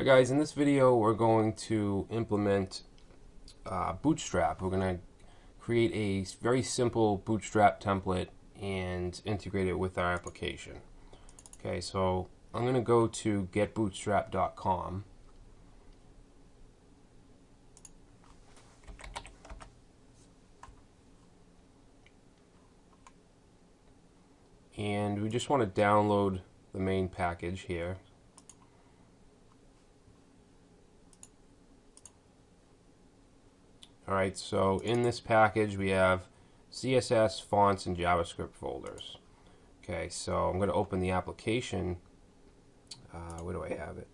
Guys, in this video we're going to implement Bootstrap. We're going to create a very simple Bootstrap template and integrate it with our application. Okay, so I'm going to go to getbootstrap.com. And we just want to download the main package here. Alright, so in this package we have CSS, fonts, and JavaScript folders. Okay, so I'm going to open the application. Where do I have it?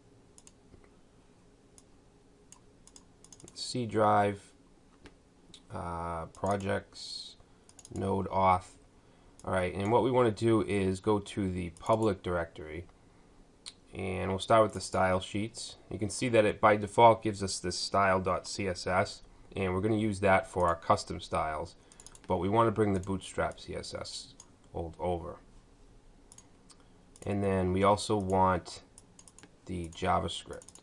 C drive, projects, node auth. Alright, and what we want to do is go to the public directory, and we'll start with the style sheets. You can see that it by default gives us this style.css, and we're going to use that for our custom styles, but we want to bring the Bootstrap CSS over. And then we also want the JavaScript,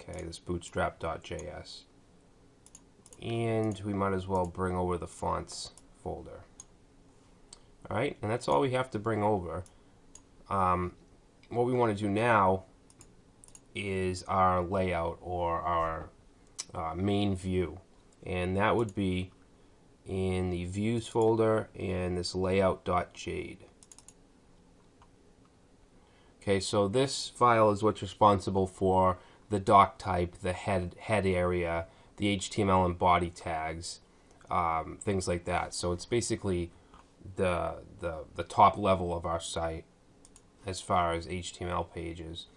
okay, this bootstrap.js, and we might as well bring over the fonts folder. Alright, and that's all we have to bring over. What we want to do now is our layout, or our main view, and that would be in the views folder and this layout.jade. Okay, so this file is what's responsible for the doc type, the head area, the HTML and body tags, things like that. So it's basically the top level of our site as far as HTML pages.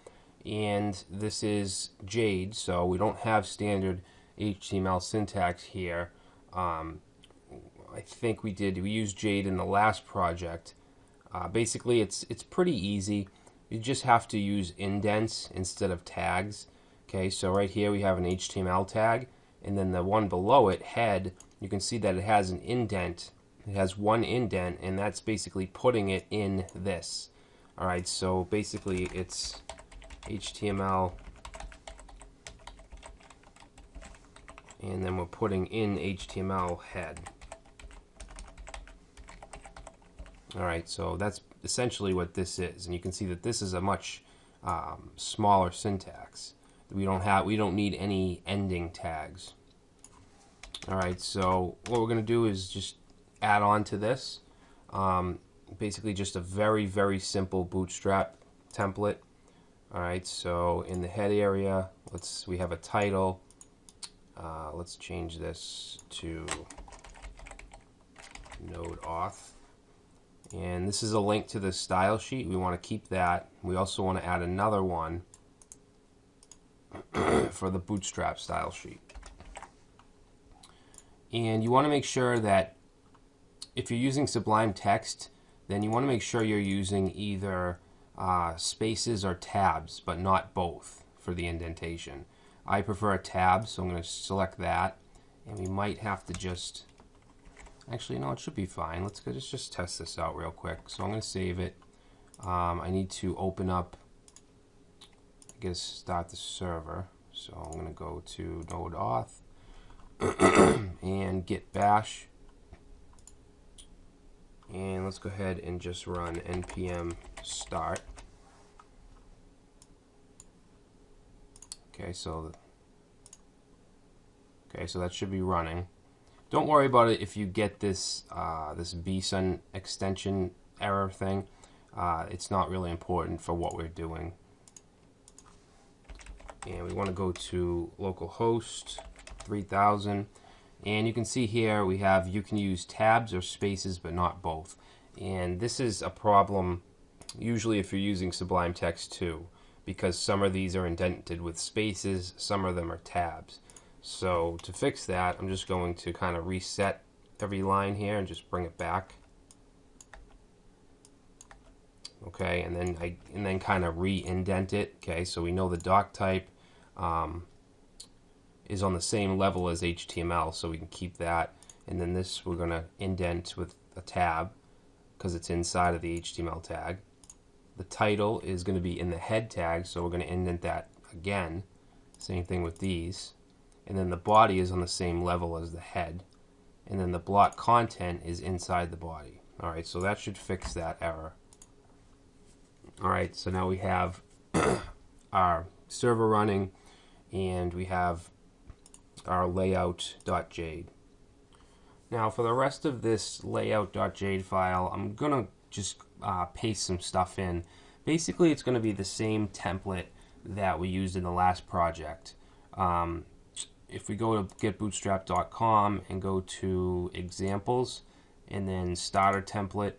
And this is Jade, so we don't have standard HTML syntax here. I think we used Jade in the last project. Basically it's pretty easy. You just have to use indents instead of tags. Okay, so right here we have an HTML tag, and then the one below it, head, you can see that it has an indent. It has one indent, and that's basically putting it in this. Alright, so basically it's HTML, and then we're putting in HTML head. Alright, so that's essentially what this is, and you can see that this is a much smaller syntax. We don't need any ending tags. Alright, so what we're going to do is just add on to this. Basically just a very, very simple Bootstrap template. Alright, so in the head area, we have a title. Let's change this to node auth. And this is a link to the style sheet. We want to keep that. We also want to add another one for the Bootstrap style sheet. And you want to make sure that if you're using Sublime Text, then you want to make sure you're using either spaces or tabs, but not both for the indentation. I prefer a tab, so I'm going to select that, and we might have to just, actually no, it should be fine. Let's just test this out real quick. So I'm going to save it. I need to open up, I guess, start the server. So I'm going to go to node auth and git bash, and let's go ahead and just run npm start. Okay, so that should be running. Don't worry about it if you get this this bsun extension error thing. It's not really important for what we're doing. And we want to go to localhost 3000, and you can see here you can use tabs or spaces, but not both. And this is a problem usually if you're using Sublime Text 2, because some of these are indented with spaces, some of them are tabs. So to fix that, I'm just going to kind of reset every line here and just bring it back. Okay, and then kind of re-indent it. Okay, so we know the doc type is on the same level as HTML, so we can keep that. And then this we're going to indent with a tab because it's inside of the HTML tag. The title is going to be in the head tag, so we're going to indent that again. Same thing with these. And then the body is on the same level as the head. And then the block content is inside the body. Alright, so that should fix that error. Alright, so now we have our server running, and we have our layout.jade. Now for the rest of this layout.jade file, I'm going to just paste some stuff in. Basically, it's going to be the same template that we used in the last project. If we go to getbootstrap.com and go to examples and then starter template,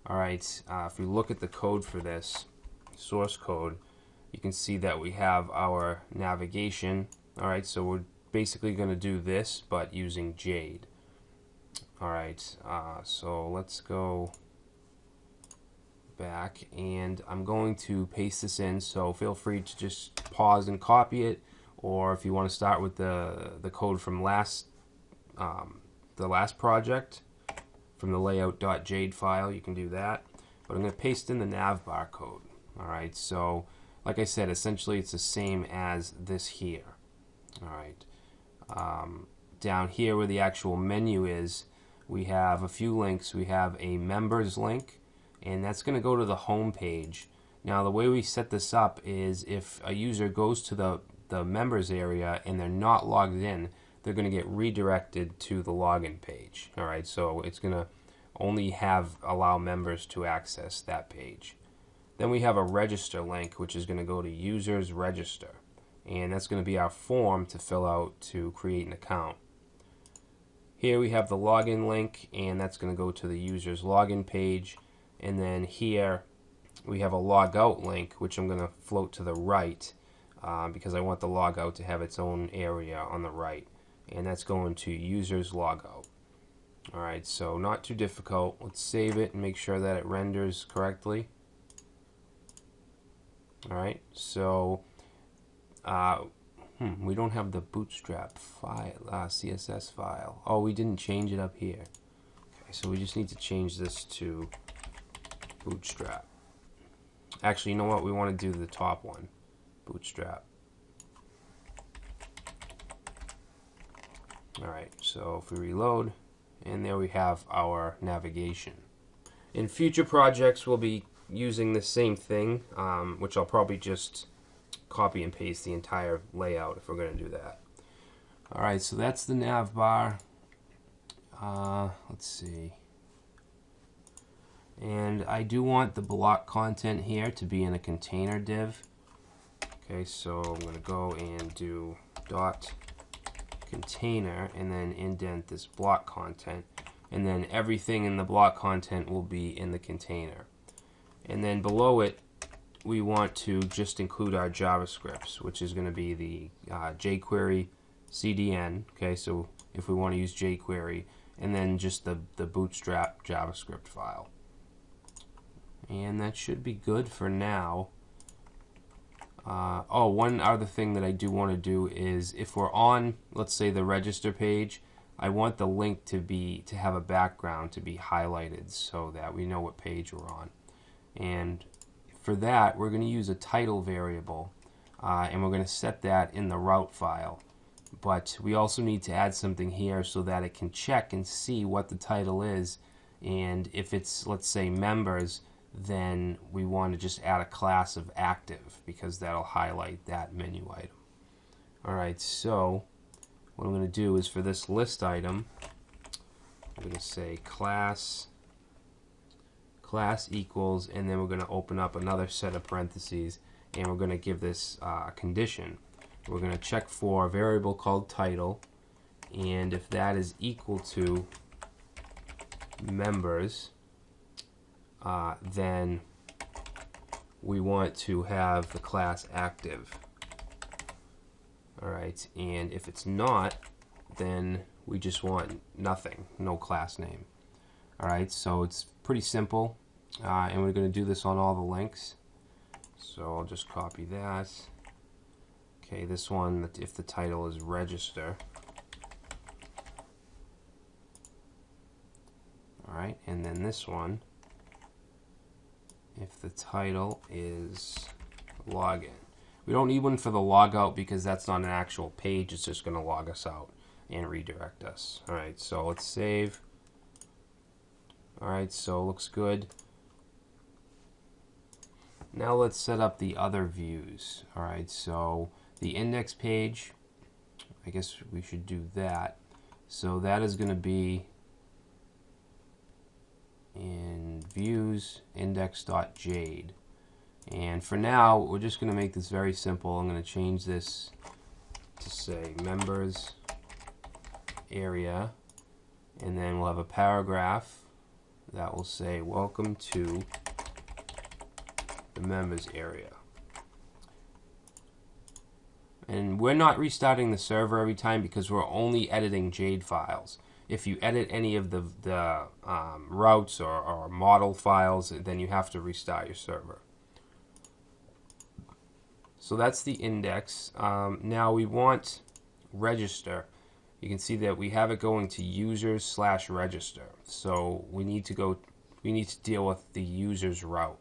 alright, if we look at the code for this, source code, you can see that we have our navigation. Alright, so we're basically going to do this but using Jade. Alright, so let's go back, and I'm going to paste this in, so feel free to just pause and copy it, or if you want to start with the code from the last project from the layout.jade file, you can do that. But I'm going to paste in the navbar code. Alright, so like I said, essentially it's the same as this here. Alright, down here where the actual menu is, we have a few links. We have a members link, and that's going to go to the home page. Now the way we set this up is if a user goes to the members area and they're not logged in, they're going to get redirected to the login page. Alright, so it's going to only allow members to access that page. Then we have a register link, which is going to go to users register, and that's going to be our form to fill out to create an account. Here we have the login link, and that's going to go to the user's login page. And then here we have a logout link, which I'm going to float to the right because I want the logout to have its own area on the right, and that's going to users logout. Alright, so not too difficult. Let's save it and make sure that it renders correctly. Alright, so we don't have the Bootstrap file, CSS file. Oh, we didn't change it up here. Okay, so we just need to change this to Bootstrap. Actually, you know what? We want to do the top one, Bootstrap. Alright, so if we reload, and there we have our navigation. In future projects, we'll be using the same thing, which I'll probably just copy and paste the entire layout if we're going to do that. Alright, so that's the nav bar. Let's see. And I do want the block content here to be in a container div. Okay, so I'm going to go and do dot container and then indent this block content, and then everything in the block content will be in the container. And then below it, we want to just include our JavaScripts, which is going to be the jQuery CDN. Okay, so if we want to use jQuery, and then just the Bootstrap JavaScript file. And that should be good for now. Oh, one other thing that I do want to do is if we're on, let's say, the register page, I want the link to have a background to be highlighted so that we know what page we're on. And for that, we're going to use a title variable, and we're going to set that in the route file. But we also need to add something here so that it can check and see what the title is, and if it's, let's say, members, then we want to just add a class of active because that'll highlight that menu item. Alright, so what I'm going to do is for this list item, I'm going to say class equals, and then we're going to open up another set of parentheses, and we're going to give this condition. We're going to check for a variable called title, and if that is equal to members, then we want to have the class active. Alright, and if it's not, then we just want nothing, no class name. Alright, so it's pretty simple, and we're going to do this on all the links. So I'll just copy that. Okay, this one, if the title is register. Alright, and then this one, if the title is login. We don't need one for the logout because that's not an actual page. It's just going to log us out and redirect us. All right, so let's save. All right, so it looks good. Now let's set up the other views. All right, so the index page, I guess we should do that. So that is going to be in views index.jade. And for now, we're just going to make this very simple. I'm going to change this to say members area, and then we'll have a paragraph that will say welcome to the members area. And we're not restarting the server every time because we're only editing Jade files. If you edit any of the routes or model files, then you have to restart your server. So that's the index. Now we want register. You can see that we have it going to users/register. So we need to deal with the users route.